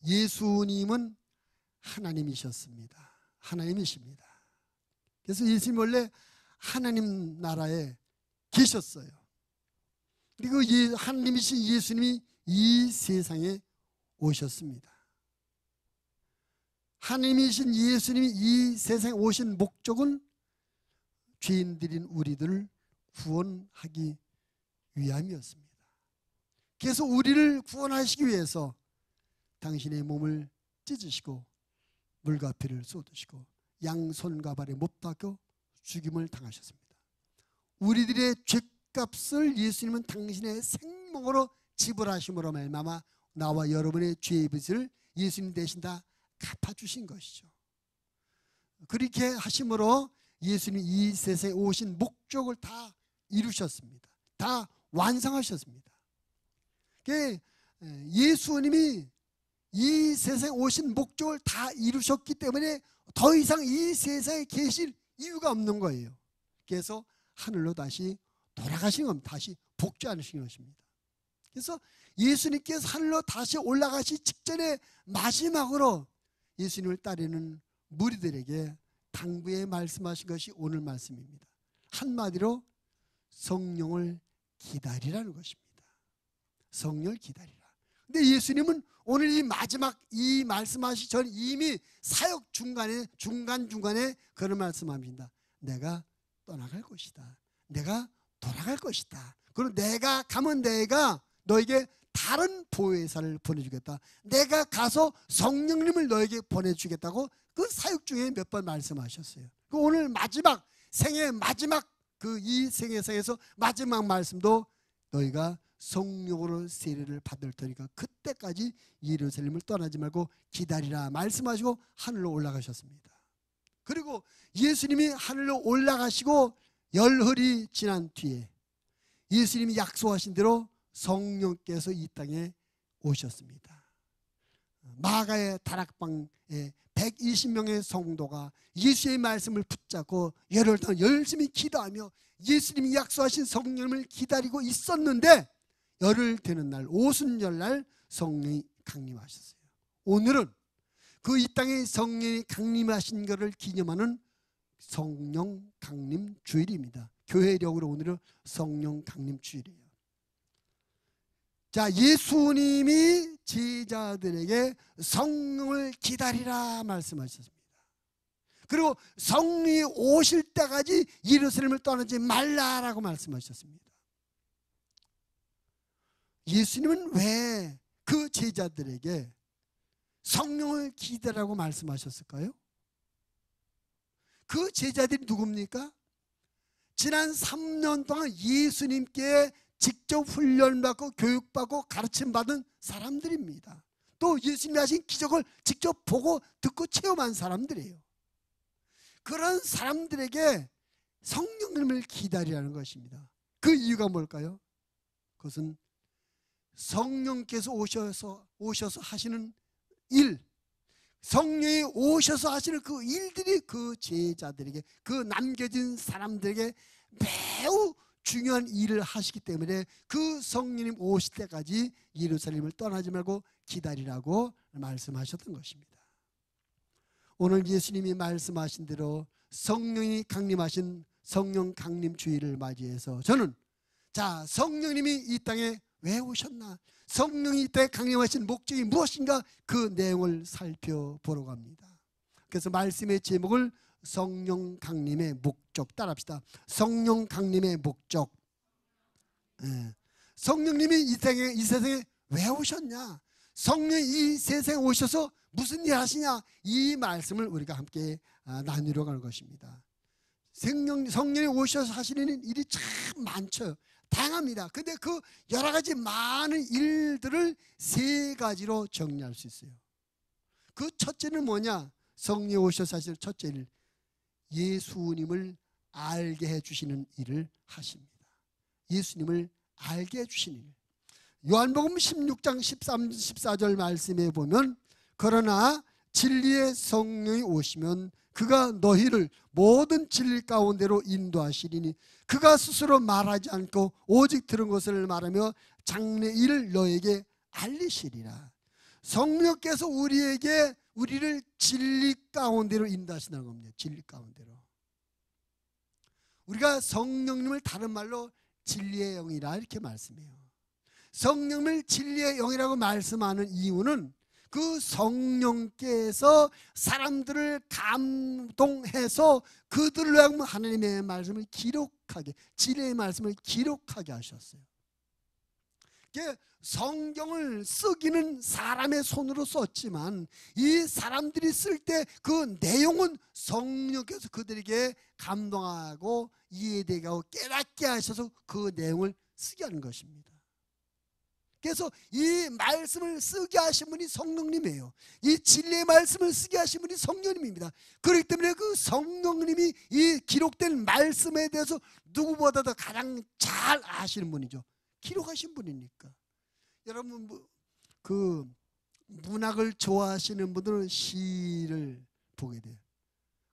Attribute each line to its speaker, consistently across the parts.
Speaker 1: 예수님은 하나님이셨습니다. 하나님이십니다. 그래서 예수님 원래 하나님 나라에 계셨어요. 그리고 하나님이신 예수님이 이 세상에 오셨습니다. 하나님이신 예수님이 이 세상에 오신 목적은 죄인들인 우리들을 구원하기 위함이었습니다. 그래서 우리를 구원하시기 위해서 당신의 몸을 찢으시고 물과 피를 쏟으시고 양손과 발에 못 박혀 죽임을 당하셨습니다. 우리들의 죄값을 예수님은 당신의 생명으로 지불하심으로 말미암아 나와 여러분의 죄의 빚을 예수님 대신 다 갚아주신 것이죠. 그렇게 하심으로 예수님이 이 세상에 오신 목적을 다 이루셨습니다. 다 완성하셨습니다. 예수님이 이 세상에 오신 목적을 다 이루셨기 때문에 더 이상 이 세상에 계실 이유가 없는 거예요. 그래서 하늘로 다시 돌아가신 겁니다. 다시 복귀하신 것입니다. 그래서 예수님께서 하늘로 다시 올라가시 직전에 마지막으로 예수님을 따르는 무리들에게 당부에 말씀하신 것이 오늘 말씀입니다. 한마디로 성령을 기다리라는 것입니다. 성령을 기다리라. 근데 예수님은 오늘 이 마지막 이 말씀하시기 전 이미 사역 중간중간에 그런 말씀합니다. 내가 떠나갈 것이다. 내가 돌아갈 것이다. 그리고 내가 가면 내가 너에게 다른 보혜사를 보내주겠다. 내가 가서 성령님을 너에게 보내주겠다고 그 사역 중에 몇 번 말씀하셨어요. 그 오늘 마지막 생애 마지막 이 생애상에서 마지막 말씀도 너희가 성령으로 세례를 받을 테니까 그때까지 예루살렘을 떠나지 말고 기다리라 말씀하시고 하늘로 올라가셨습니다. 그리고 예수님이 하늘로 올라가시고 열흘이 지난 뒤에 예수님이 약속하신 대로 성령께서 이 땅에 오셨습니다. 마가의 다락방에 120명의 성도가 예수의 말씀을 붙잡고 열흘 동안 열심히 기도하며 예수님이 약속하신 성령을 기다리고 있었는데 열흘 되는 날 오순절날 성령이 강림하셨어요. 오늘은 그 이 땅에 성령이 강림하신 것을 기념하는 성령 강림 주일입니다. 교회력으로 오늘은 성령 강림 주일이에요. 자, 예수님이 제자들에게 성령을 기다리라 말씀하셨습니다. 그리고 성령이 오실 때까지 예루살렘을 떠나지 말라라고 말씀하셨습니다. 예수님은 왜 그 제자들에게 성령을 기다리라고 말씀하셨을까요? 그 제자들이 누굽니까? 지난 3년 동안 예수님께 직접 훈련받고 교육받고 가르침받은 사람들입니다. 또 예수님이 하신 기적을 직접 보고 듣고 체험한 사람들이에요. 그런 사람들에게 성령님을 기다리라는 것입니다. 그 이유가 뭘까요? 그것은 성령께서 오셔서 하시는 일, 성령이 오셔서 하시는 그 일들이 그 제자들에게, 그 남겨진 사람들에게 매우 중요한 일을 하시기 때문에 그 성령님 오실 때까지 예루살렘을 떠나지 말고 기다리라고 말씀하셨던 것입니다. 오늘 예수님이 말씀하신 대로 성령이 강림하신 성령 강림 주일을 맞이해서 저는 자, 성령님이 이 땅에 왜 오셨나? 성령이 이 땅에 강림하신 목적이 무엇인가? 그 내용을 살펴보러 갑니다. 그래서 말씀의 제목을 성령 강림의 목적 따라합시다. 성령 강림의 목적. 성령님이 이 세상에 왜 오셨냐? 성령이 이 세상에 오셔서 무슨 일 하시냐? 이 말씀을 우리가 함께 나누려 가는 것입니다. 성령이 오셔서 하시는 일이 참 많죠. 다양합니다. 근데 그 여러 가지 많은 일들을 세 가지로 정리할 수 있어요. 그 첫째는 뭐냐? 성령이 오셔서 하시는 첫째 일, 예수님을 알게 해주시는 일을 하십니다. 예수님을 알게 해주시는 일. 요한복음 16장 13, 14절 말씀에 보면 그러나 진리의 성령이 오시면 그가 너희를 모든 진리 가운데로 인도하시리니 그가 스스로 말하지 않고 오직 들은 것을 말하며 장래 일을 너에게 알리시리라. 성령께서 우리를 진리 가운데로 인도하신다는 겁니다. 진리 가운데로. 우리가 성령님을 다른 말로 진리의 영이라 이렇게 말씀해요. 성령을 진리의 영이라고 말씀하는 이유는 그 성령께서 사람들을 감동해서 그들로 하여금 하나님의 말씀을 기록하게, 진리의 말씀을 기록하게 하셨어요. 성경을 쓰기는 사람의 손으로 썼지만 이 사람들이 쓸 때 그 내용은 성령께서 그들에게 감동하고 이해되게 하고 깨닫게 하셔서 그 내용을 쓰게 하는 것입니다. 그래서 이 말씀을 쓰게 하신 분이 성령님이에요. 이 진리의 말씀을 쓰게 하신 분이 성령님입니다. 그렇기 때문에 그 성령님이 이 기록된 말씀에 대해서 누구보다도 가장 잘 아시는 분이죠. 기록하신 분이니까. 여러분 그 문학을 좋아하시는 분들은 시를 보게 돼요.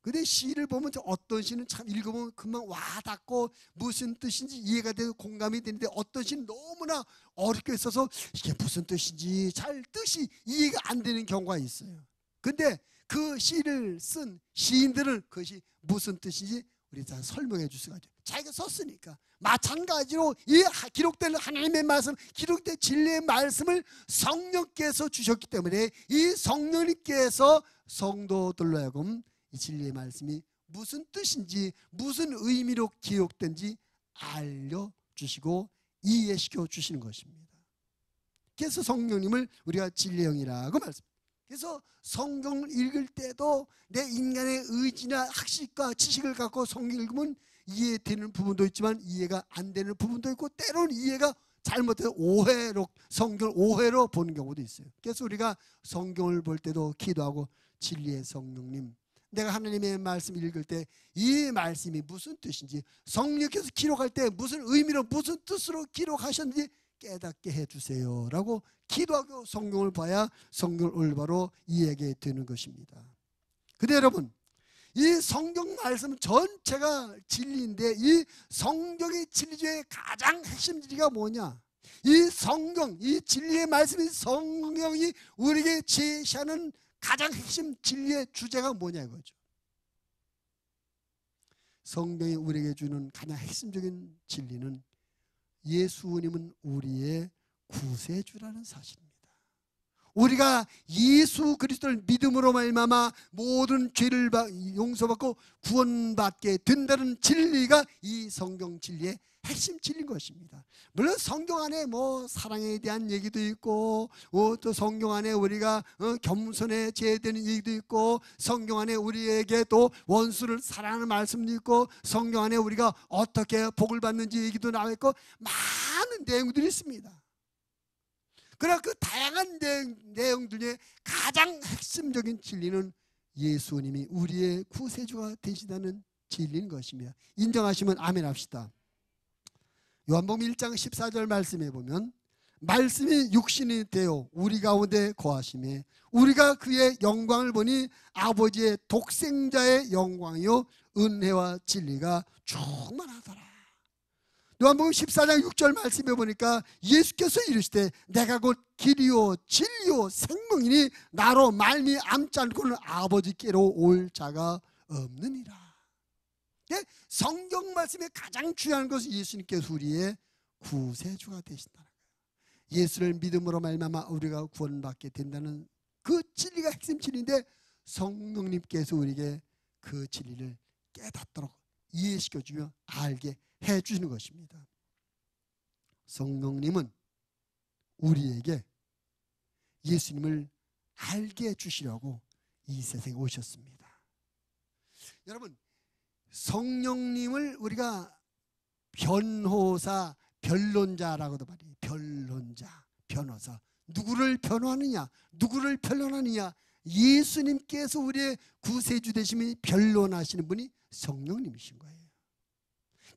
Speaker 1: 근데 시를 보면 어떤 시는 참 읽으면 금방 와닿고 무슨 뜻인지 이해가 되고 공감이 되는데 어떤 시는 너무나 어렵게 써서 이게 무슨 뜻인지 잘 뜻이 이해가 안 되는 경우가 있어요. 근데 그 시를 쓴 시인들은 그것이 무슨 뜻인지 우리 다 설명해 줄 수가 있죠. 자기가 썼으니까. 마찬가지로 이 기록된 하나님의 말씀, 기록된 진리의 말씀을 성령께서 주셨기 때문에 이 성령님께서 성도들로 하여금 이 진리의 말씀이 무슨 뜻인지 무슨 의미로 기록된지 알려주시고 이해시켜 주시는 것입니다. 그래서 성령님을 우리가 진리의 영이라고 말씀합니다. 그래서 성경을 읽을 때도 내 인간의 의지나 학식과 지식을 갖고 성경 읽으면 이해되는 부분도 있지만 이해가 안 되는 부분도 있고 때로는 이해가 잘못해서 오해로 성경을 오해로 보는 경우도 있어요. 그래서 우리가 성경을 볼 때도 기도하고 진리의 성령님, 내가 하나님의 말씀 읽을 때 이 말씀이 무슨 뜻인지 성령께서 기록할 때 무슨 의미로 무슨 뜻으로 기록하셨는지 깨닫게 해주세요 라고 기도하고 성경을 봐야 성경을 올바로 이해하게 되는 것입니다. 근데 여러분 이 성경 말씀 전체가 진리인데 이 성경의 진리 중에 가장 핵심 진리가 뭐냐? 이 성경, 이 진리의 말씀이 성경이 우리에게 제시하는 가장 핵심 진리의 주제가 뭐냐 이거죠. 성경이 우리에게 주는 가장 핵심적인 진리는 예수님은 우리의 구세주라는 사실입니다. 우리가 예수 그리스도를 믿음으로 말미암아 모든 죄를 용서받고 구원받게 된다는 진리가 이 성경 진리의 핵심 진리인 것입니다. 물론 성경 안에 뭐 사랑에 대한 얘기도 있고 또 성경 안에 우리가 겸손에 제되는 얘기도 있고 성경 안에 우리에게 또 원수를 사랑하는 말씀도 있고 성경 안에 우리가 어떻게 복을 받는지 얘기도 나와 있고 많은 내용들이 있습니다. 그러나 그 다양한 내용들 중에 가장 핵심적인 진리는 예수님이 우리의 구세주가 되시다는 진리인 것입니다. 인정하시면 아멘 합시다. 요한복음 1장 14절 말씀에 보면 말씀이 육신이 되어 우리 가운데 거하심에 우리가 그의 영광을 보니 아버지의 독생자의 영광이요 은혜와 진리가 충만하더라. 요한복음 14장 6절 말씀에 보니까 예수께서 이르시되 내가 곧 길이요 진리요 생명이니 나로 말미암지 않고는 아버지께로 올 자가 없느니라. 성경 말씀에 가장 중요한 것은 예수님께서 우리의 구세주가 되신다는 거예요. 예수를 믿음으로 말미암아 우리가 구원받게 된다는 그 진리가 핵심 진리인데 성령님께서 우리에게 그 진리를 깨닫도록 이해시켜주며 알게 해주시는 것입니다. 성령님은 우리에게 예수님을 알게 해주시려고 이 세상에 오셨습니다. 여러분 성령님을 우리가 변호사, 변론자라고도 말해요. 변론자, 변호사. 누구를 변호하느냐? 누구를 변론하느냐? 예수님께서 우리의 구세주 되심이 변론하시는 분이 성령님이신 거예요.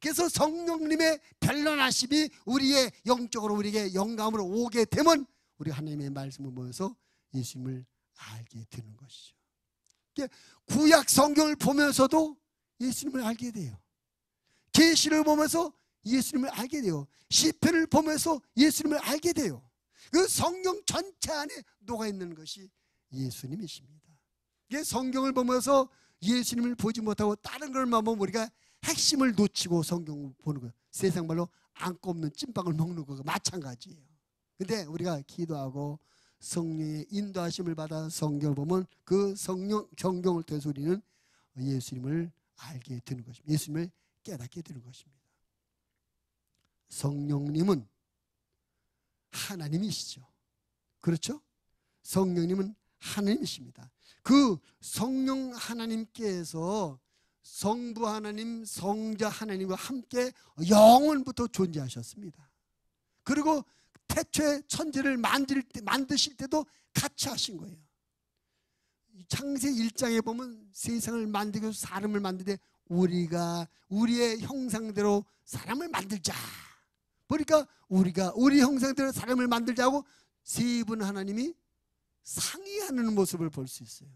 Speaker 1: 그래서 성령님의 변론하심이 우리의 영적으로 우리에게 영감으로 오게 되면 우리 하나님의 말씀을 보면서 예수님을 알게 되는 것이죠. 구약 성경을 보면서도 예수님을 알게 돼요. 계시를 보면서 예수님을 알게 돼요. 시편을 보면서 예수님을 알게 돼요. 그 성령 전체 안에 녹아있는 것이 예수님이십니다. 이게 성경을 보면서 예수님을 보지 못하고 다른 걸만 보면 우리가 핵심을 놓치고 성경을 보는 거예요. 세상 말로 안고 없는 찐빵을 먹는 거가 마찬가지예요. 근데 우리가 기도하고 성령의 인도하심을 받아 성경을 보면 그 성경을 통해서 우리는 예수님을 알게 되는 것입니다. 예수님을 깨닫게 되는 것입니다. 성령님은 하나님이시죠. 그렇죠? 성령님은 하나님이십니다. 그 성령 하나님께서 성부 하나님, 성자 하나님과 함께 영원부터 존재하셨습니다. 그리고 태초에 천지를 만드실 때도 같이 하신 거예요. 창세기 1장에 보면 세상을 만들고 사람을 만드는데 우리가 우리의 형상대로 사람을 만들자. 그러니까 우리가 우리 형상대로 사람을 만들자고 세 분 하나님이 상의하는 모습을 볼 수 있어요.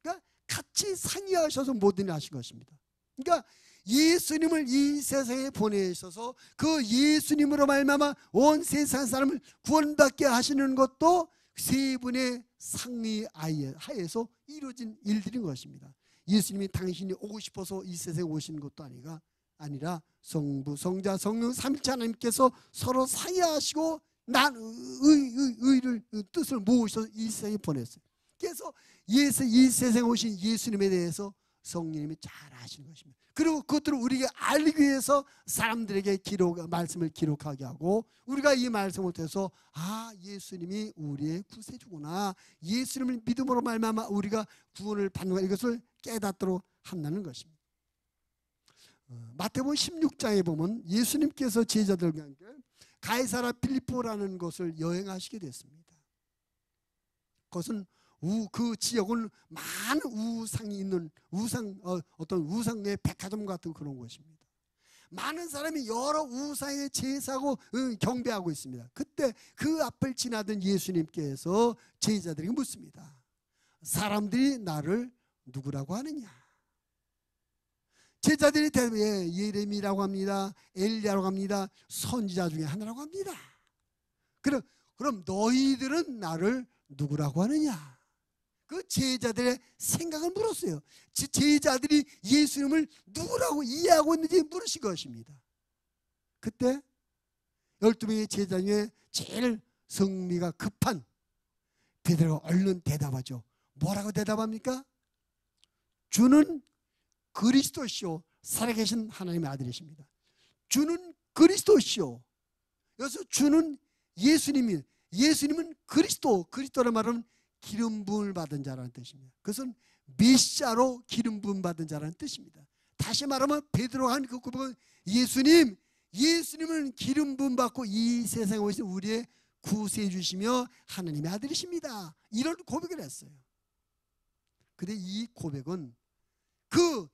Speaker 1: 그러니까 같이 상의하셔서 모든 일 하신 것입니다. 그러니까 예수님을 이 세상에 보내셔서 그 예수님으로 말미암아 온 세상 사람을 구원받게 하시는 것도 세 분의 상의 하에서 이루어진 일들인 것입니다. 예수님이 당신이 오고 싶어서 이 세상에 오신 것도 아니라 성부, 성자, 성령 삼위일체 하나님께서 서로 상의하시고 의를 뜻을 모으셔서 이 세상에 보냈어요. 그래서 이 세상에 오신 예수님에 대해서 성령님이 잘 아시는 것입니다. 그리고 그것들을 우리가 알기 위해서 사람들에게 말씀을 기록하게 하고 우리가 이 말씀을 통해서 예수님이 우리의 구세주구나, 예수님을 믿음으로 말미암아 우리가 구원을 받는 것, 이것을 깨닫도록 한다는 것입니다. 마태복음 16장에 보면 예수님께서 제자들과 함께 가이사라 필리포라는 곳을 여행하시게 됐습니다. 그것은 그 지역은 많은 우상이 있는 어떤 우상의 백화점 같은 그런 곳입니다. 많은 사람이 여러 우상의 제사하고 경배하고 있습니다. 그때 그 앞을 지나던 예수님께서 제자들에게 묻습니다. 사람들이 나를 누구라고 하느냐? 제자들이 대답해 예레미야라고 합니다. 엘리야라고 합니다. 선지자 중에 하나라고 합니다. 그럼 너희들은 나를 누구라고 하느냐? 그 제자들의 생각을 물었어요. 제자들이 예수님을 누구라고 이해하고 있는지 물으신 것입니다. 그때 12명의 제자 중에 제일 성미가 급한 베드로가 얼른 대답하죠. 뭐라고 대답합니까? 주는 그리스도시요 살아계신 하나님의 아들이십니다. 주는 그리스도시요. 여기서 주는 예수님은 그리스도라는 말은 기름 부음을 받은 자라는 뜻입니다. 그것은 메시아로 기름 부음 받은 자라는 뜻입니다. 다시 말하면 베드로가 한 그 고백은 예수님은 기름 부음 받고 이 세상에 오신 우리의 구세주시며 하나님의 아들이십니다. 이런 고백을 했어요. 근데 이 고백은 그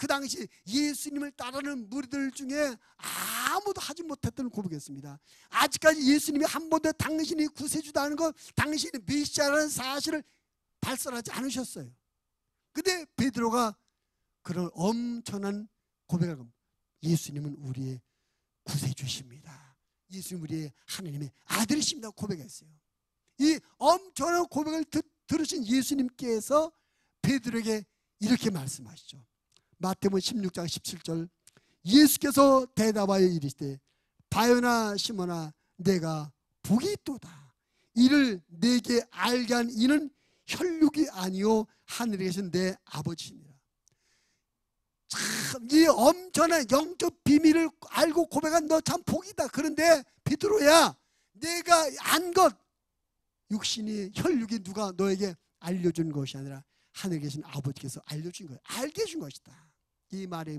Speaker 1: 당시 예수님을 따르는 무리들 중에 아무도 하지 못했던 고백이었습니다. 아직까지 예수님이 한 번도 당신이 구세주다는 것, 당신이 메시아라는 사실을 발설하지 않으셨어요. 근데 베드로가 그런 엄청난 고백을 합니다. 예수님은 우리의 구세주십니다. 예수님 우리의 하나님의 아들이십니다. 고백했어요. 이 엄청난 고백을 들으신 예수님께서 베드로에게 이렇게 말씀하시죠. 마태복음 16장 17절 예수께서 대답하여 이르시되 바요나 시몬아 내가 복이 있도다. 이를 내게 알게 한 이는 혈육이 아니요 하늘에 계신 내 아버지시니라. 참 이 엄청난 영적 비밀을 알고 고백한 너 참 복이다. 그런데 베드로야 내가 안 것 육신이 혈육이 누가 너에게 알려준 것이 아니라 하늘에 계신 아버지께서 알려준 거예요. 알게 해준 것이다. 이 말의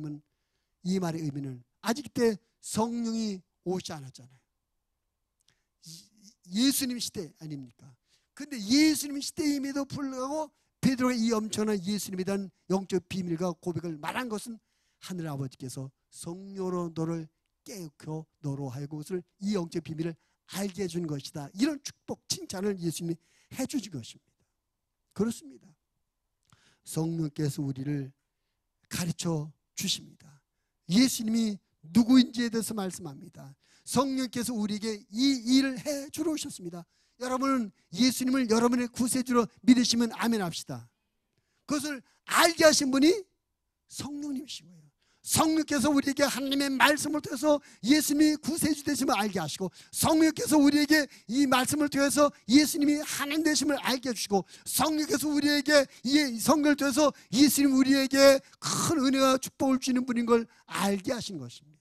Speaker 1: 의미는 아직 그때 성령이 오지 않았잖아요. 예수님 시대 아닙니까? 근데 예수님 시대임에도 불구하고 베드로가 이 엄청난 예수님에 대한 영적 비밀과 고백을 말한 것은 하늘 아버지께서 성령으로 너를 깨우쳐 너로 하여금 그것을 이 영적 비밀을 알게 해준 것이다. 이런 축복 칭찬을 예수님이 해주신 것입니다. 그렇습니다. 성령께서 우리를 가르쳐 주십니다. 예수님이 누구인지에 대해서 말씀합니다. 성령께서 우리에게 이 일을 해주러 오셨습니다. 여러분은 예수님을 여러분의 구세주로 믿으시면 아멘 합시다. 그것을 알게 하신 분이 성령님이신 거예요. 성령께서 우리에게 하나님의 말씀을 통해서 예수님이 구세주 되심을 알게 하시고, 성령께서 우리에게 이 말씀을 통해서 예수님이 하나님 되심을 알게 해주시고, 성령께서 우리에게 이 성경을 통해서 예수님 우리에게 큰 은혜와 축복을 주는 분인 걸 알게 하신 것입니다.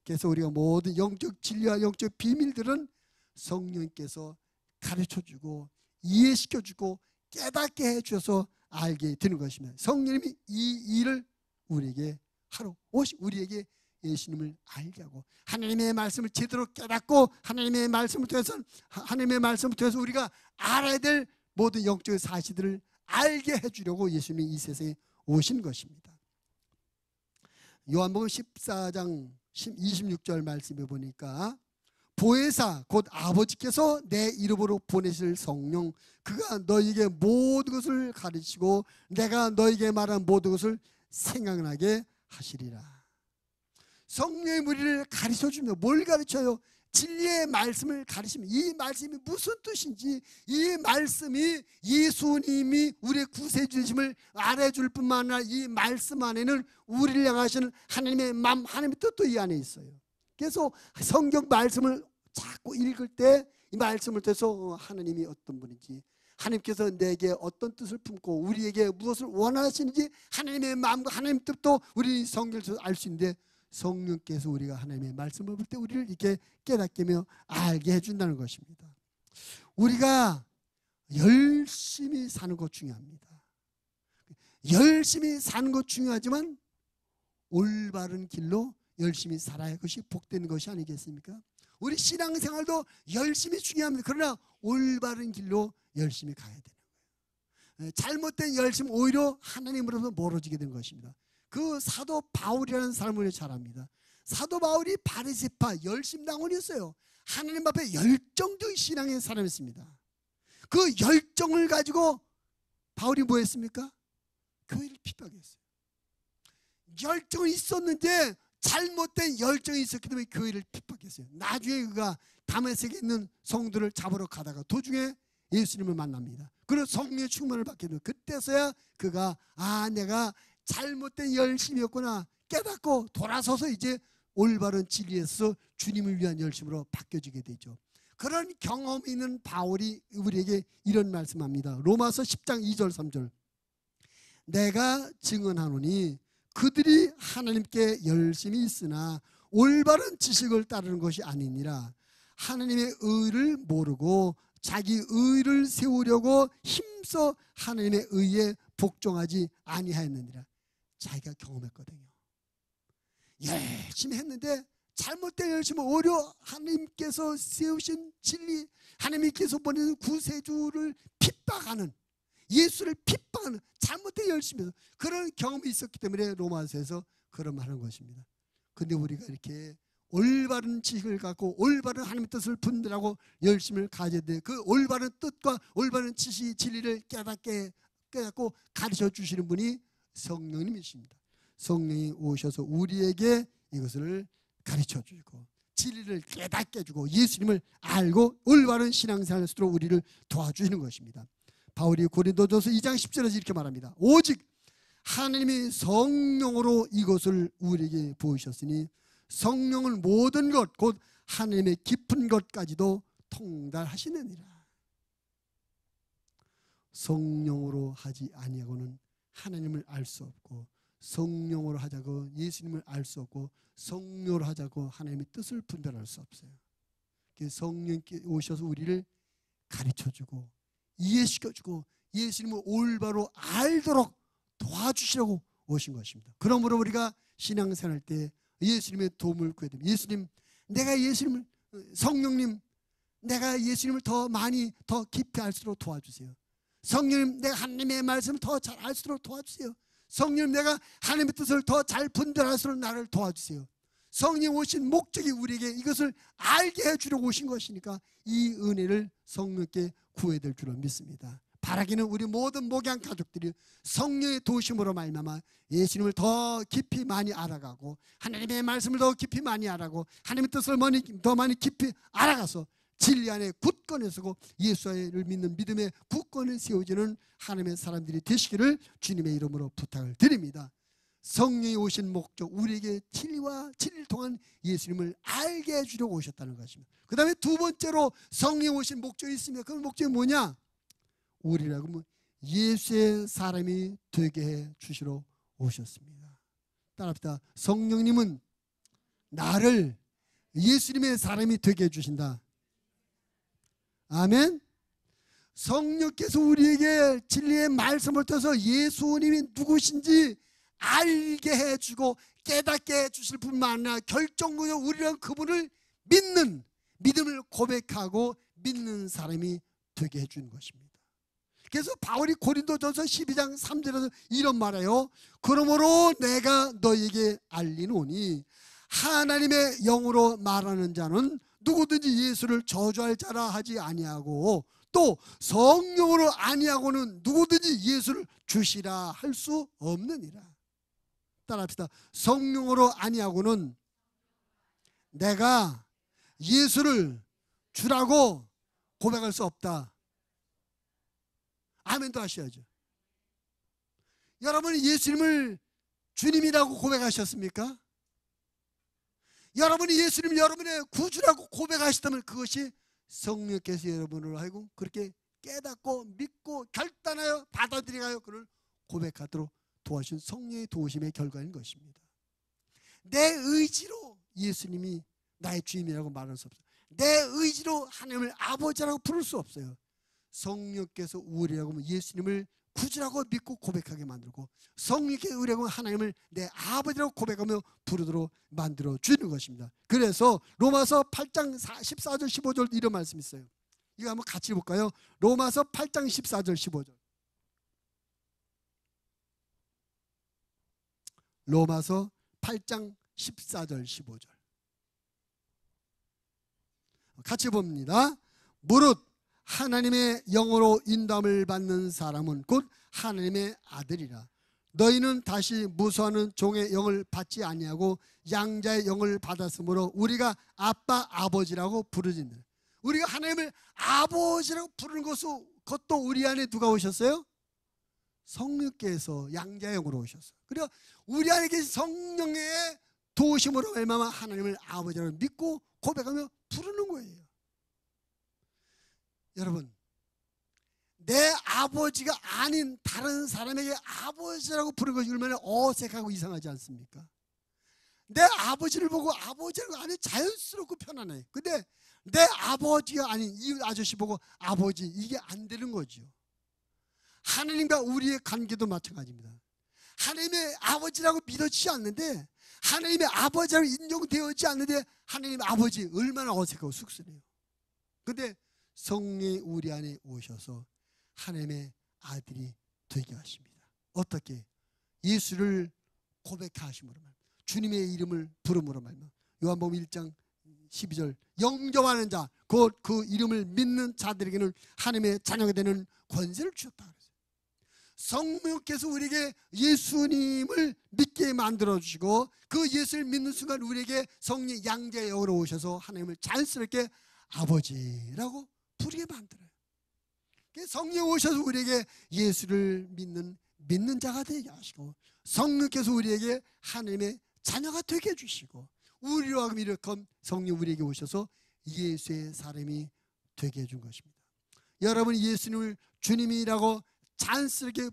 Speaker 1: 그래서 우리가 모든 영적 진리와 영적 비밀들은 성령께서 가르쳐주고 이해시켜주고 깨닫게 해주셔서 알게 되는 것입니다. 성령님이 이 일을 우리에게 하러 우리에게 예수님을 알게 하고, 하나님의 말씀을 제대로 깨닫고, 하나님의 말씀을 통해서 우리가 알아야 될 모든 영적 사실들을 알게 해주려고 예수님이 이 세상에 오신 것입니다. 요한복음 14장 26절 말씀에 보니까, 보혜사 곧 아버지께서 내 이름으로 보내실 성령, 그가 너희에게 모든 것을 가르치고 내가 너희에게 말한 모든 것을 생각나게 하시리라. 성령이 우리를 가르쳐줍니다. 뭘 가르쳐요? 진리의 말씀을 가르치면, 이 말씀이 무슨 뜻인지, 이 말씀이 예수님이 우리의 구세주심을 알아줄 뿐만 아니라 이 말씀 안에는 우리를 향하시는 하나님의 마음, 하나님의 뜻도 이 안에 있어요. 그래서 성경 말씀을 자꾸 읽을 때 이 말씀을 통해서 하나님이 어떤 분인지, 하나님께서 내게 어떤 뜻을 품고 우리에게 무엇을 원하시는지, 하나님의 마음과 하나님의 뜻도 우리 성경에서 알 수 있는데, 성령께서 우리가 하나님의 말씀을 볼 때 우리를 이렇게 깨닫게 하며 알게 해준다는 것입니다. 우리가 열심히 사는 것 중요합니다. 열심히 사는 것 중요하지만 올바른 길로 열심히 살아야 그것이 복되는 것이 아니겠습니까? 우리 신앙생활도 열심히 중요합니다. 그러나 올바른 길로 열심히 가야 되는 거예요. 잘못된 열심 오히려 하나님으로부터 멀어지게 되는 것입니다. 그 사도 바울이라는 사람을 잘 압니다. 사도 바울이 바리새파 열심당원이었어요. 하나님 앞에 열정적인 신앙의 사람이었습니다. 그 열정을 가지고 바울이 뭐 했습니까? 교회를 핍박했어요. 열정이 있었는데 잘못된 열정이 있었기 때문에 교회를 핍박했어요. 나중에 그가 다메섹에 있는 성도를 잡으러 가다가 도중에 예수님을 만납니다. 그리고 성령의 충만을 받게 되고, 그때서야 그가 내가 잘못된 열심이었구나 깨닫고 돌아서서 이제 올바른 진리에서 주님을 위한 열심으로 바뀌어지게 되죠. 그런 경험이 있는 바울이 우리에게 이런 말씀합니다. 로마서 10장 2절 3절. 내가 증언하노니 그들이 하나님께 열심히 있으나 올바른 지식을 따르는 것이 아니니라. 하나님의 의를 모르고 자기 의를 세우려고 힘써 하나님의 의에 복종하지 아니하였느니라. 자기가 경험했거든요. 열심히 했는데 잘못된 열심을 오히려 하나님께서 세우신 진리, 하나님께서 보내는 구세주를 핍박하는, 예수를 핍박하는 잘못된 열심에서 그런 경험이 있었기 때문에 로마서에서 그런 말하는 것입니다. 그런데 우리가 이렇게 올바른 지식을 갖고 올바른 하나님의 뜻을 분별하고 열심을 가져야 돼. 그 올바른 뜻과 올바른 지식, 진리를 깨닫고 가르쳐 주시는 분이 성령님이십니다. 성령이 오셔서 우리에게 이것을 가르쳐 주고 진리를 깨닫게 해주고 예수님을 알고 올바른 신앙생활을 하도록 우리를 도와주시는 것입니다. 바울이 고린도전서 2장 10절에서 이렇게 말합니다. 오직 하나님이 성령으로 이것을 우리에게 보이셨으니 성령은 모든 것 곧 하나님의 깊은 것까지도 통달하시느니라. 성령으로 하지 아니하고는 하나님을 알 수 없고, 성령으로 하자고 예수님을 알 수 없고, 성령으로 하자고 하나님의 뜻을 분별할 수 없어요. 성령께 오셔서 우리를 가르쳐주고 이해시켜주고 예수님을 올바로 알도록 도와주시려고 오신 것입니다. 그러므로 우리가 신앙생활 때 예수님의 도움을 구해야 됩니다. 예수님, 내가 예수님을, 성령님, 내가 예수님을 더 많이 더 깊이 알수록 도와주세요. 성령님, 내가 하나님의 말씀을 더 잘 알수록 도와주세요. 성령님, 내가 하나님의 뜻을 더 잘 분별할수록 나를 도와주세요. 성령 오신 목적이 우리에게 이것을 알게 해주려고 오신 것이니까 이 은혜를 성령께 구해야 될 줄로 믿습니다. 바라기는 우리 모든 목양 가족들이 성령의 도우심으로 말미암아 예수님을 더 깊이 많이 알아가고 하나님의 말씀을 더 깊이 많이 알아가고 하나님의 뜻을 더 많이 깊이 알아가서 진리 안에 굳건히 서고 예수를 믿는 믿음의 굳건히 세워지는 하나님의 사람들이 되시기를 주님의 이름으로 부탁을 드립니다. 성령이 오신 목적, 우리에게 진리와 진리를 통한 예수님을 알게 해주려고 오셨다는 것입니다. 그 다음에 두 번째로 성령이 오신 목적이 있습니다. 그 목적이 뭐냐? 우리라고 예수의 사람이 되게 해 주시러 오셨습니다. 따라합시다. 성령님은 나를 예수님의 사람이 되게 해주신다. 아멘. 성령께서 우리에게 진리의 말씀을 통해서 예수님이 누구신지 알게 해주고 깨닫게 해주실 뿐만 아니라 결정적으로 우리는 그분을 믿는, 믿음을 고백하고 믿는 사람이 되게 해주는 것입니다. 그래서 바울이 고린도전서 12장 3절에서 이런 말해요. 그러므로 내가 너에게 알리노니 하나님의 영으로 말하는 자는 누구든지 예수를 저주할 자라 하지 아니하고 또 성령으로 아니하고는 누구든지 예수를 주시라 할 수 없느니라. 따라합시다. 성령으로 아니하고는 내가 예수를 주라고 고백할 수 없다. 아멘도 하셔야죠. 여러분이 예수님을 주님이라고 고백하셨습니까? 여러분이 예수님 여러분의 구주라고 고백하시다면 그것이 성령께서 여러분을 하여금 그렇게 깨닫고 믿고 결단하여 받아들이가요 그를 고백하도록 도와주신 성령의 도우심의 결과인 것입니다. 내 의지로 예수님이 나의 주님이라고 말할 수 없어요. 내 의지로 하나님을 아버지라고 부를 수 없어요. 성령께서 우리라고 예수님을 구주라고 믿고 고백하게 만들고 성령께서 우리라고 하나님을 내 아버지라고 고백하며 부르도록 만들어 주는 것입니다. 그래서 로마서 8장 14절 15절 이런 말씀이 있어요. 이거 한번 같이 볼까요? 로마서 8장 14절 15절. 로마서 8장 14절 15절 같이 봅니다. 무릇 하나님의 영으로 인도함을 받는 사람은 곧 하나님의 아들이라. 너희는 다시 무수하는 종의 영을 받지 아니하고 양자의 영을 받았으므로 우리가 아빠 아버지라고 부르짖는. 우리가 하나님을 아버지라고 부르는 것도 우리 안에 누가 오셨어요? 성령께서 양자의 영으로 오셨어요. 그리고 우리 안에 계신 성령의 도우심으로 얼마나 하나님을 아버지라고 믿고 고백하며 부르는 거예요. 여러분, 내 아버지가 아닌 다른 사람에게 아버지라고 부르는 것이 얼마나 어색하고 이상하지 않습니까? 내 아버지를 보고 아버지라고 하면 자연스럽고 편안해. 근데 내 아버지가 아닌 이 아저씨 보고 아버지, 이게 안 되는 거죠. 하나님과 우리의 관계도 마찬가지입니다. 하나님의 아버지라고 믿어지지 않는데, 하나님의 아버지라고 인정되어지지 않는데 하나님 아버지 얼마나 어색하고 쑥스러워요. 근데 성령이 우리 안에 오셔서 하나님의 아들이 되게 하십니다. 어떻게? 예수를 고백하심으로 말이야. 주님의 이름을 부름으로 말이야. 요한복음 1장 12절 영접하는 자, 곧 그 이름을 믿는 자들에게는 하나님의 자녀가 되는 권세를 주셨다 그랬어요. 성령께서 우리에게 예수님을 믿게 만들어주시고 그 예수를 믿는 순간 우리에게 성령 양자의 영으로 오셔서 하나님을 자연스럽게 아버지라고 부르게 만들어요. 성령 오셔서 우리에게 예수를 믿는 자가 되게 하시고 성령께서 우리에게 하나님의 자녀가 되게 해주시고 우리로 하여금 이렇게 성령 우리에게 오셔서 예수의 사람이 되게 해준 것입니다. 여러분이 예수님을 주님이라고 자연스럽게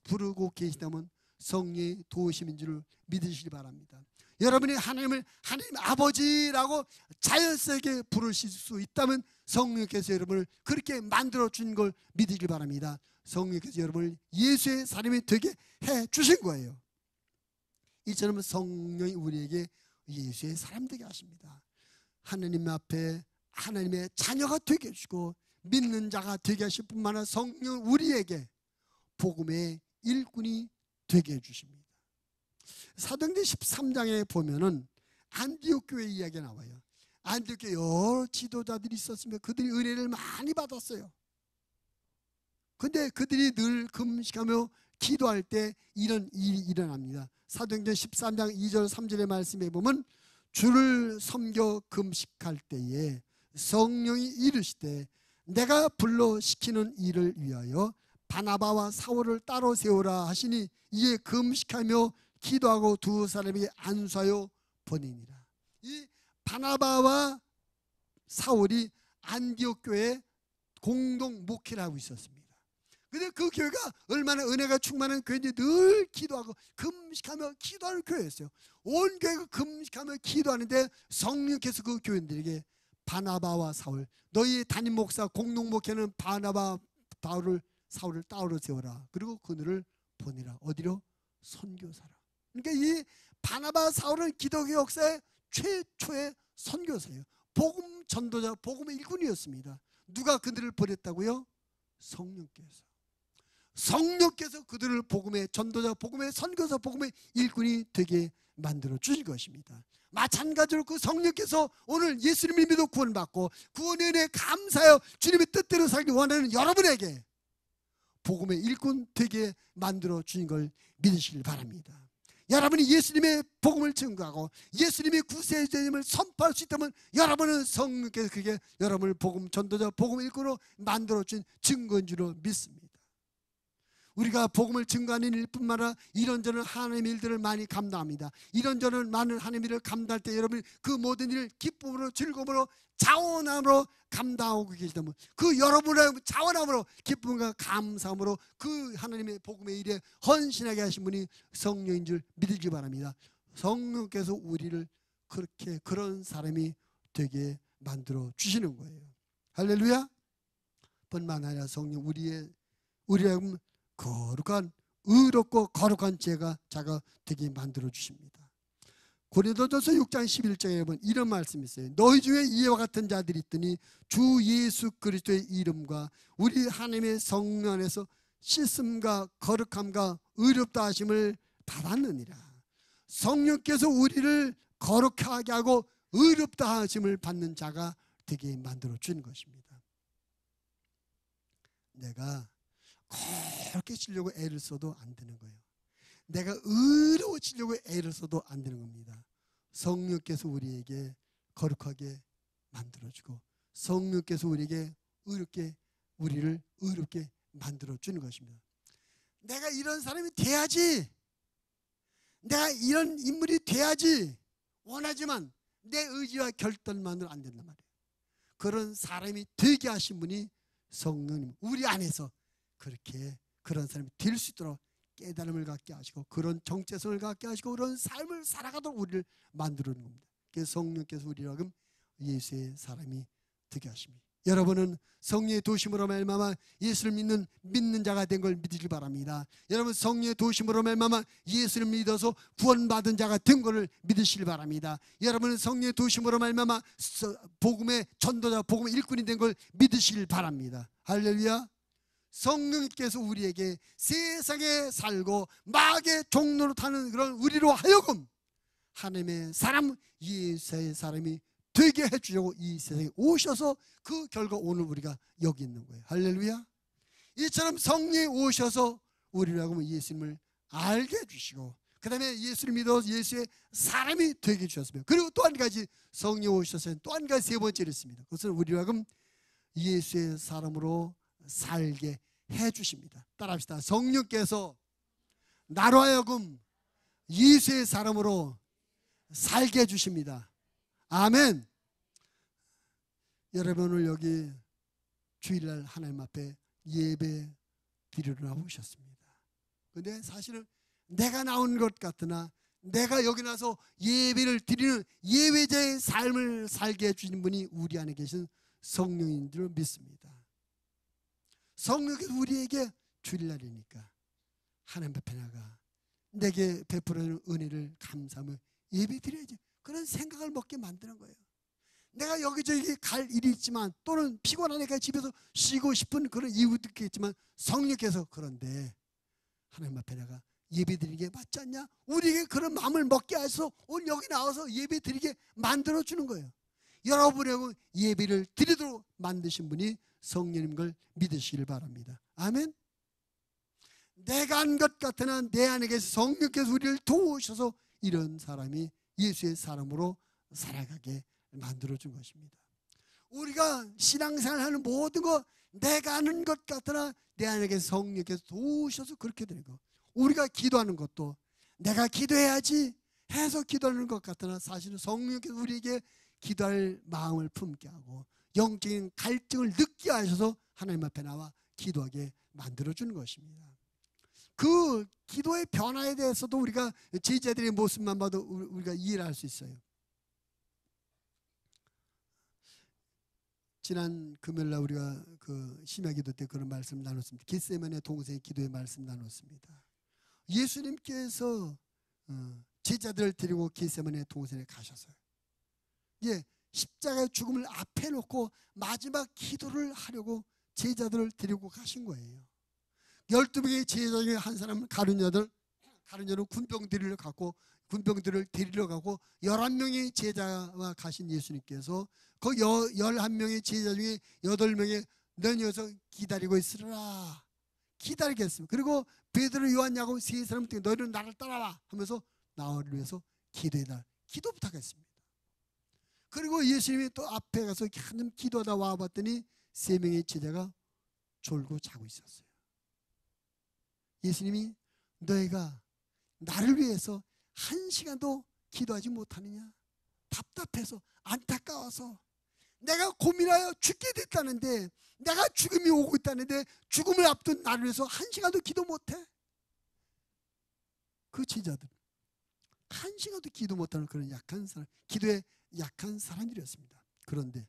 Speaker 1: 부르고 계시다면 성령의 도우심인 줄 믿으시기 바랍니다. 여러분이 하나님을 하나님 아버지라고 자연스럽게 부르실 수 있다면 성령께서 여러분을 그렇게 만들어 준 걸 믿으시기 바랍니다. 성령께서 여러분을 예수의 사람이 되게 해 주신 거예요. 이처럼 성령이 우리에게 예수의 사람 되게 하십니다. 하나님 앞에 하나님의 자녀가 되게 해주고 믿는 자가 되게 하실 뿐만 아니라 성령 우리에게 복음의 일꾼이 되게 해주십니다. 사도행전 13장에 보면은 안디옥 교회 이야기가 나와요. 안디옥 교회 여러 지도자들이 있었으며 그들이 은혜를 많이 받았어요. 근데 그들이 늘 금식하며 기도할 때 이런 일이 일어납니다. 사도행전 13장 2절 3절의 말씀에 보면 주를 섬겨 금식할 때에 성령이 이르시되 내가 불러 시키는 일을 위하여 바나바와 사울을 따로 세우라 하시니 이에 금식하며 기도하고 두 사람이 안수하여 보내니라. 이 바나바와 사울이 안디옥 교회에 공동 목회를 하고 있었습니다. 근데 그 교회가 얼마나 은혜가 충만한 교회인지 늘 기도하고 금식하며 기도하는 교회였어요. 온 교회가 금식하며 기도하는데 성령께서 그 교인들에게 바나바와 사울, 너희 담임 목사 공동 목회는 바나바 사울을 따로 세워라. 그리고 그들을 보내라. 어디로? 선교사라. 그러니까 이 바나바 사울은 기독교 역사의 최초의 선교사예요. 복음 전도자, 복음의 일꾼이었습니다. 누가 그들을 보냈다고요? 성령께서 그들을 복음의 전도자, 복음의 선교사, 복음의 일꾼이 되게 만들어 주신 것입니다. 마찬가지로 그 성령께서 오늘 예수님을 믿어 구원받고 구원의 은혜에 감사하여 주님의 뜻대로 살기 원하는 여러분에게 복음의 일꾼 되게 만들어 주신 걸 믿으시길 바랍니다. 여러분이 예수님의 복음을 증거하고 예수님의 구세주님을 선포할 수 있다면 여러분은 성령께서 그게 여러분을 복음 전도자, 복음 일꾼으로 만들어 준 증거인 줄로 믿습니다. 우리가 복음을 증거하는 일뿐만 아니라 이런저런 하나님의 일들을 많이 감당합니다. 이런저런 많은 하나님의 일을 감당할 때 여러분이 그 모든 일을 기쁨으로 즐거움으로 자원함으로 감당하고 계시다면 그 여러분의 자원함으로 기쁨과 감사함으로 그 하나님의 복음의 일에 헌신하게 하신 분이 성령인 줄 믿으시기 바랍니다. 성령께서 우리를 그렇게 그런 사람이 되게 만들어 주시는 거예요. 할렐루야. 뿐만 아니라 성령 우리의 거룩한 의롭고 거룩한 자가 되게 만들어 주십니다. 고린도전서 6장 11절에 보면 이런 말씀이 있어요. 너희 중에 이와 같은 자들이 있더니 주 예수 그리스도의 이름과 우리 하나님의 성령 안에서 씻음과 거룩함과 의롭다 하심을 받았느니라. 성령께서 우리를 거룩하게 하고 의롭다 하심을 받는 자가 되게 만들어 주는 것입니다. 내가 거룩해지려고 애를 써도 안 되는 거예요. 내가 의로워지려고 애를 써도 안 되는 겁니다. 성령께서 우리에게 거룩하게 만들어주고 성령께서 우리에게 우리를 의롭게 만들어주는 것입니다. 내가 이런 사람이 돼야지, 내가 이런 인물이 돼야지 원하지만 내 의지와 결단만으로 안 된단 말이에요. 그런 사람이 되게 하신 분이 성령님, 우리 안에서 그렇게 그런 사람이 될 수 있도록 깨달음을 갖게 하시고 그런 정체성을 갖게 하시고 그런 삶을 살아가도록 우리를 만들어주는 겁니다. 그래서 성령께서 우리를 예수의 사람이 되게 하십니다. 여러분은 성령의 도심으로 말미암아 예수를 믿는 자가 된 걸 믿으시기 바랍니다. 여러분 성령의 도심으로 말미암아 예수를 믿어서 구원받은 자가 된 것을 믿으시기 바랍니다. 여러분은 성령의 도심으로 말미암아 복음의 전도자, 복음의 일꾼이 된 걸 믿으시길 바랍니다. 할렐루야. 성령께서 우리에게 세상에 살고 마귀의 종로로 타는 그런 우리로 하여금 하나님의 사람, 예수의 사람이 되게 해주려고 이 세상에 오셔서 그 결과 오늘 우리가 여기 있는 거예요. 할렐루야. 이처럼 성령이 오셔서 우리를 하고 예수님을 알게 해주시고 그 다음에 예수를 믿어서 예수의 사람이 되게 해주셨습니다. 그리고 또 한 가지 성령이 오셔서 또 한 가지 세 번째를 했습니다. 그것은 우리를 하고 예수의 사람으로 살게 해주십니다. 따라합시다. 성령께서 나로 하여금 예수의 사람으로 살게 해주십니다. 아멘. 여러분 오늘 여기 주일날 하나님 앞에 예배 드리러 나오셨습니다. 그런데 사실은 내가 나온 것 같으나 내가 여기 나서 예배를 드리는 예배자의 삶을 살게 해주신 분이 우리 안에 계신 성령인 줄 믿습니다. 성령께서 우리에게 주일날이니까 하나님 앞에 나가 내게 베풀어주는 은혜를 감사하며 예배 드려야지, 그런 생각을 먹게 만드는 거예요. 내가 여기저기 갈 일이 있지만 또는 피곤하니까 집에서 쉬고 싶은 그런 이유도 있겠지만 성령께서 그런데 하나님 앞에 나가 예배 드리는 게 맞지 않냐? 우리에게 그런 마음을 먹게 해서 오늘 여기 나와서 예배 드리게 만들어주는 거예요. 여러분에게 예배를 드리도록 만드신 분이 성령인 걸 믿으시길 바랍니다. 아멘. 내가 한 것 같으나 내 안에 계신 성령께서 우리를 도우셔서 이런 사람이 예수의 사람으로 살아가게 만들어준 것입니다. 우리가 신앙생활하는 모든 거 내가 아는 것 같으나 내 안에 성령께서 도우셔서 그렇게 되는 거. 우리가 기도하는 것도 내가 기도해야지 해서 기도하는 것 같으나 사실은 성령께서 우리에게 기도할 마음을 품게 하고 영적인 갈증을 느끼게 하셔서 하나님 앞에 나와 기도하게 만들어주는 것입니다. 그 기도의 변화에 대해서도 우리가 제자들의 모습만 봐도 우리가 이해를 할 수 있어요. 지난 금요일날 우리가 그 심야 기도 때 그런 말씀 나눴습니다. 겟세마네 동생의 기도의 말씀 나눴습니다. 예수님께서 제자들을 데리고 겟세마네 동산에 가셔서요. 예, 십자가의 죽음을 앞에 놓고 마지막 기도를 하려고 제자들을 데리고 가신 거예요. 12명의 제자 중에 한 사람은 가룟야는 군병들을 데리러 가고 11명의 제자와 가신 예수님께서 그 11명의 제자 중에 8명의 너 녀석 기다리고 있으라 기다리겠습니다. 그리고 베드로, 요한, 야고보 세 사람 중에 너희는 나를 따라와 하면서 나를 위해서 기도해달라 기도 부탁했습니다. 그리고 예수님이 또 앞에 가서 한참 기도하다 와봤더니 3명의 제자가 졸고 자고 있었어요. 예수님이 너희가 나를 위해서 1시간도 기도하지 못하느냐? 답답해서 안타까워서 내가 고민하여 죽게 됐다는데 내가 죽음이 오고 있다는데 죽음을 앞둔 나를 위해서 1시간도 기도 못해? 그 제자들 1시간도 기도 못하는 그런 약한 사람, 기도에 약한 사람들이었습니다. 그런데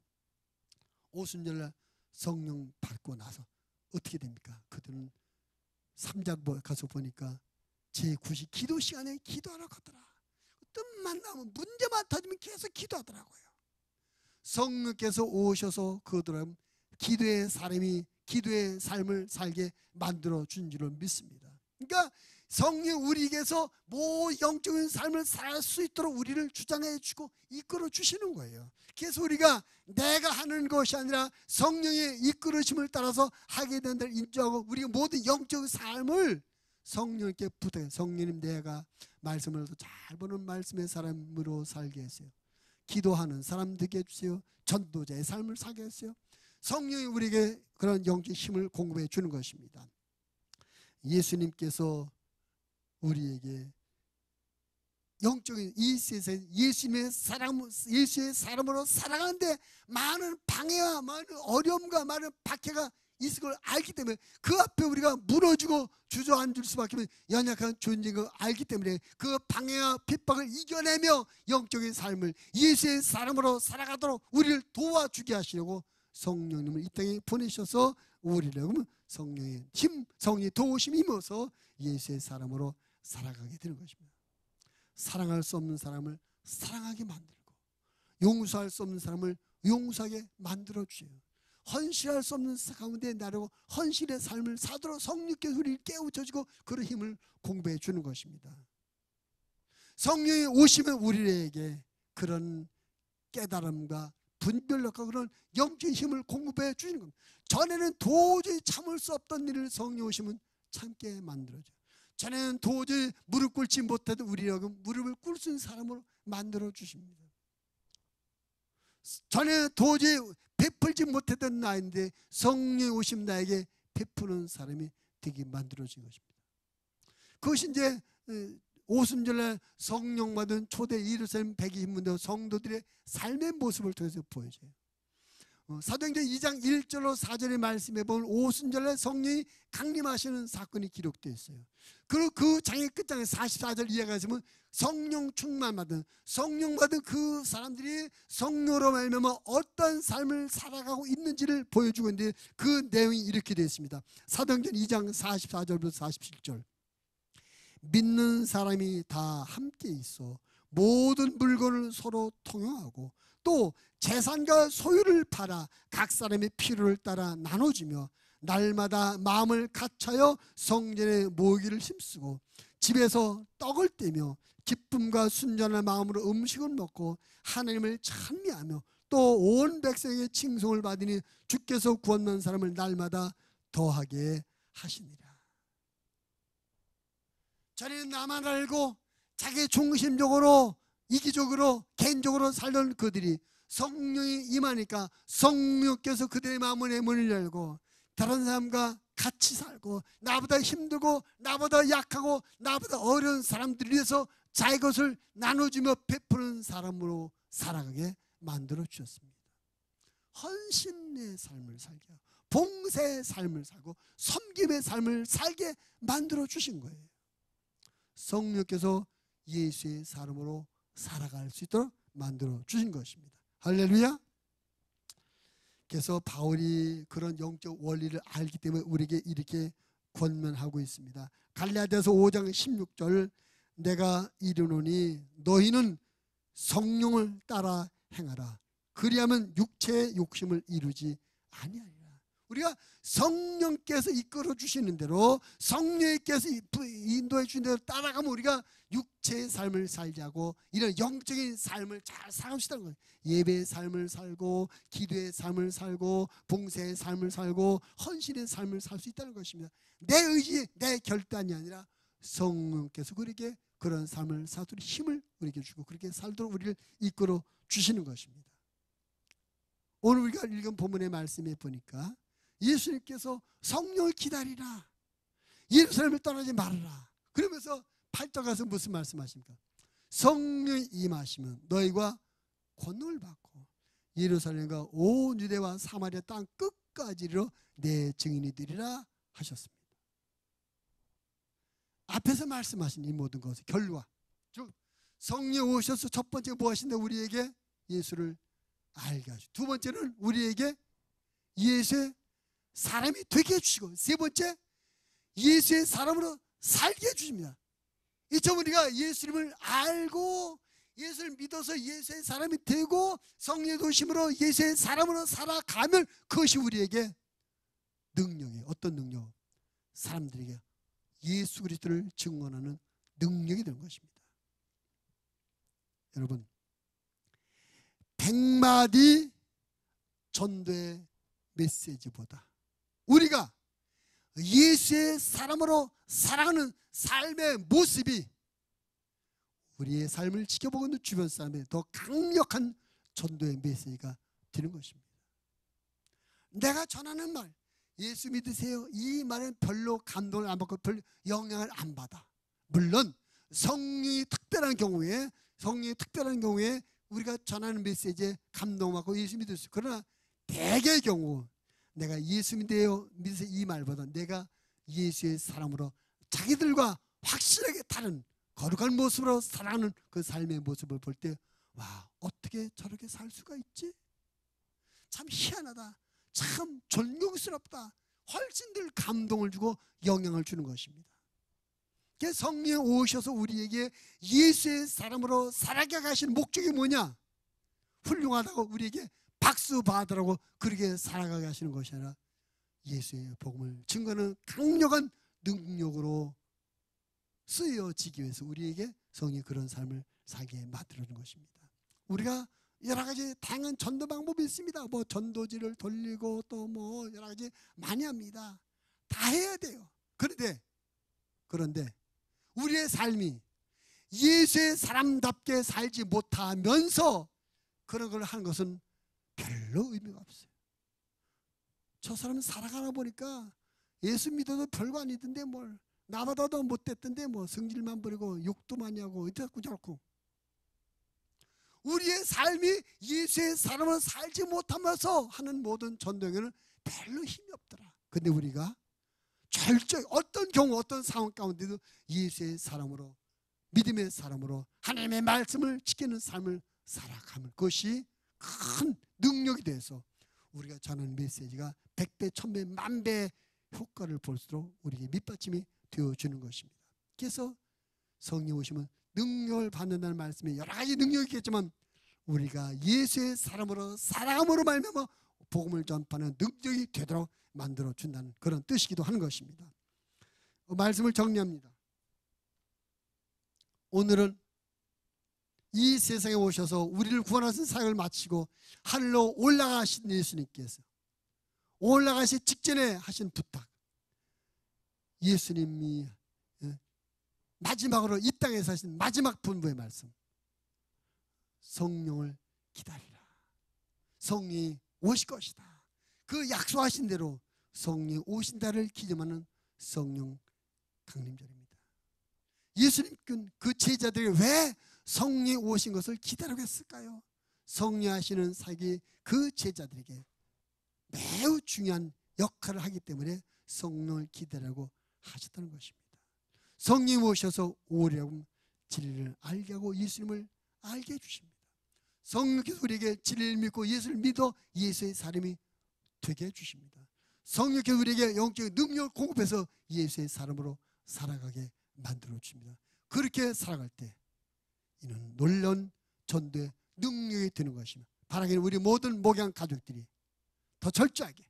Speaker 1: 오순절날 성령 받고 나서 어떻게 됩니까? 그들은 3장 가서 보니까 제9시 기도 시간에 기도하러 가더라. 뜸만 나면 문제만 터지면 계속 기도하더라고요. 성령께서 오셔서 그들은 기도의 삶을 살게 만들어 준 줄을 믿습니다. 그러니까 성령 우리에게서 영적인 삶을 살 수 있도록 우리를 주장해 주고 이끌어 주시는 거예요. 그래서 우리가 내가 하는 것이 아니라 성령의 이끌으심을 따라서 하게 된다를 인정하고 우리가 모든 영적인 삶을 성령께 부탁해요. 성령님 내가 말씀을 잘 보는 말씀의 사람으로 살게 했어요. 기도하는 사람 되게 해주세요. 전도자의 삶을 살게 했어요. 성령이 우리에게 그런 영적 힘을 공급해 주는 것입니다. 예수님께서 우리에게 영적인 이 세상 예수의 사람으로 살아가는데 많은 방해와 많은 어려움과 많은 박해가 있을 걸 알기 때문에 그 앞에 우리가 무너지고 주저앉을 수밖에 없는 연약한 존재인 걸 알기 때문에 그 방해와 핍박을 이겨내며 영적인 삶을 예수의 사람으로 살아가도록 우리를 도와주게 하시려고 성령님을 이 땅에 보내셔서 우리를 성령의 힘, 성령의 도우심이 임어서 예수의 사람으로 살아가게 되는 것입니다. 사랑할 수 없는 사람을 사랑하게 만들고 용서할 수 없는 사람을 용서하게 만들어 주세요. 헌신할 수 없는 가운데 나르고 헌신의 삶을 사도록 성령께서 우리를 깨우쳐주고 그런 힘을 공부해 주는 것입니다. 성령이 오시면 우리에게 그런 깨달음과 분별력과 그런 영적인 힘을 공급해 주시는 겁니다. 전에는 도저히 참을 수 없던 일을 성령 오시면 참게 만들어줘요. 전에는 도저히 무릎 꿇지 못해도 우리라고 무릎을 꿇을 수 있는 사람으로 만들어 주십니다. 전에는 도저히 베풀지 못했던 나인데 성령이 오시면 나에게 베푸는 사람이 되게 만들어진 것입니다. 그것이 이제 오순절날 성령 받은 초대 예루살렘 백인문대 성도들의 삶의 모습을 통해서 보여줘요. 사도행전 2장 1절로 4절의 말씀에 보면 오순절날 성령이 강림하시는 사건이 기록되어 있어요. 그리고 그 장의 끝장에 44절 이해가 있으면 성령 충만받은 그 사람들이 성령으로 말미암아 어떤 삶을 살아가고 있는지를 보여주고 있는데 그 내용이 이렇게 되어 있습니다. 사도행전 2장 44절부터 47절 믿는 사람이 다 함께 있어 모든 물건을 서로 통용하고 또 재산과 소유를 팔아 각 사람의 필요를 따라 나눠주며 날마다 마음을 같이하여 성전에 모이기를 힘쓰고 집에서 떡을 떼며 기쁨과 순전한 마음으로 음식을 먹고 하나님을 찬미하며 또 온 백성의 칭송을 받으니 주께서 구원한 사람을 날마다 더하게 하시니라. 전에는 나만 알고 자기 중심적으로 이기적으로 개인적으로 살던 그들이 성령이 임하니까 성령께서 그들의 마음의 문을 열고 다른 사람과 같이 살고 나보다 힘들고 나보다 약하고 나보다 어려운 사람들을 위해서 자기 것을 나눠주며 베푸는 사람으로 살아가게 만들어 주셨습니다. 헌신의 삶을 살게 하고 봉사의 삶을 살고 섬김의 삶을 살게 만들어 주신 거예요. 성령께서 예수의 사람으로 살아갈 수 있도록 만들어 주신 것입니다. 할렐루야. 그래서 바울이 그런 영적 원리를 알기 때문에 우리에게 이렇게 권면하고 있습니다. 갈라디아서 5장 16절 내가 이르노니 너희는 성령을 따라 행하라. 그리하면 육체의 욕심을 이루지 아니하리라. 우리가 성령께서 이끌어 주시는 대로 성령께서 인도해 주신 대로 따라가면 우리가 육체의 삶을 살자고 이런 영적인 삶을 잘 살아갈 수 있다는 거예요. 예배의 삶을 살고 기도의 삶을 살고 봉사의 삶을 살고 헌신의 삶을 살 수 있다는 것입니다. 내 의지, 내 결단이 아니라 성령께서 그렇게 그런 삶을 살도록 힘을 우리에게 주고 그렇게 살도록 우리를 이끌어 주시는 것입니다. 오늘 우리가 읽은 본문의 말씀에 보니까 예수님께서 성령을 기다리라. 예루살렘을 떠나지 말아라. 그러면서 8절 가서 무슨 말씀하십니까? 성령이 임하시면 너희가 권능을 받고 예루살렘과 온 유대와 사마리아 땅 끝까지로 내 증인이 되리라 하셨습니다. 앞에서 말씀하신 이 모든 것의 결과, 즉 성령 오셔서 첫 번째 뭐 하신다? 우리에게 예수를 알게 하시고, 두 번째는 우리에게 예수의 사람이 되게 해주시고, 세 번째 예수의 사람으로 살게 해주십니다. 이처럼 우리가 예수님을 알고 예수를 믿어서 예수의 사람이 되고 성령의 도심으로 예수의 사람으로 살아가면 그것이 우리에게 능력이에요. 어떤 능력? 사람들에게 예수 그리스도를 증언하는 능력이 되는 것입니다. 여러분, 100마디 전도의 메시지보다 우리가 예수의 사람으로 살아가는 삶의 모습이 우리의 삶을 지켜보고 있는 주변 사람에 더 강력한 전도의 메시지가 되는 것입니다. 내가 전하는 말, 예수 믿으세요, 이 말은 별로 감동을 안 받고 별로 영향을 안 받아. 물론 성령이 특별한 경우에 우리가 전하는 메시지에 감동받고 예수 믿을 수 있어요. 그러나 대개의 경우 내가 예수 믿으세요 이 말보다 내가 예수의 사람으로 자기들과 확실하게 다른 거룩한 모습으로 살아가는 그 삶의 모습을 볼 때, 와, 어떻게 저렇게 살 수가 있지? 참 희한하다. 참 존경스럽다. 훨씬 더 감동을 주고 영향을 주는 것입니다. 성령이 오셔서 우리에게 예수의 사람으로 살아가게 하신 목적이 뭐냐? 훌륭하다고 우리에게 박수 받으라고 그렇게 살아가게 하시는 것이 아니라 예수의 복음을 증거하는 강력한 능력으로 쓰여지기 위해서 우리에게 성령이 그런 삶을 살게 만들어주는 것입니다. 우리가 여러 가지 다양한 전도 방법이 있습니다. 뭐 전도지를 돌리고 또 뭐 여러 가지 많이 합니다. 다 해야 돼요. 그런데 우리의 삶이 예수의 사람답게 살지 못하면서 그런 걸 하는 것은 별로 의미가 없어요. 저 사람은 살아가나 보니까 예수 믿어도 별거 아니던데 뭘, 나보다도 못됐던데 뭐 성질만 부리고 욕도 많이 하고 이렇고 저렇고. 우리의 삶이 예수의 사람으로 살지 못하면서 하는 모든 전도에는 별로 힘이 없더라. 근데 우리가 철저히 어떤 경우 어떤 상황 가운데도 예수의 사람으로, 믿음의 사람으로 하나님의 말씀을 지키는 삶을 살아가면 그것이 큰 능력이 돼서 우리가 전하는 메시지가 100배, 1000배, 만배 효과를 볼수록 우리에게 밑받침이 되어주는 것입니다. 그래서 성령 오시면 능력을 받는다는 말씀에 여러 가지 능력이 있겠지만 우리가 예수의 사람으로 살아감으로 말미암아 복음을 전파하는 능력이 되도록 만들어준다는 그런 뜻이기도 하는 것입니다. 말씀을 정리합니다. 오늘은 이 세상에 오셔서 우리를 구원하신 사역을 마치고 하늘로 올라가신 예수님께서 올라가시 직전에 하신 부탁, 예수님이 마지막으로 이 땅에서 하신 마지막 분부의 말씀, 성령을 기다리라. 성령이 오실 것이다. 그 약속하신 대로 성령이 오신다를 기념하는 성령 강림절입니다. 예수님께는 그 제자들이 왜 성령이 오신 것을 기다리고 했을까요? 성령 하시는 사역이 그 제자들에게 매우 중요한 역할을 하기 때문에 성령을 기다리고 하셨다는 것입니다. 성령이 오셔서 오리라고 진리를 알게 하고 예수님을 알게 해주십니다. 성령께서 우리에게 진리를 믿고 예수를 믿어 예수의 사람이 되게 해주십니다. 성령께서 우리에게 영적인 능력을 공급해서 예수의 사람으로 살아가게 만들어 주십니다. 그렇게 살아갈 때 이는 놀라운 전도의 능력이 되는 것입니다. 바라기는 우리 모든 목양 가족들이 더 철저하게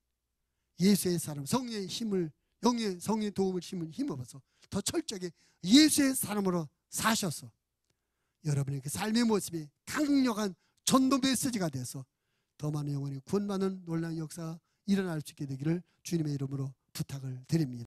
Speaker 1: 예수의 사람, 성령의 힘을, 영의 성령의 도움을 힘입어서 더 철저하게 예수의 사람으로 사셔서 여러분의 그 삶의 모습이 강력한 전도 메시지가 돼서 더 많은 영혼이 구원받는 놀라운 역사가 일어날 수 있게 되기를 주님의 이름으로 부탁을 드립니다.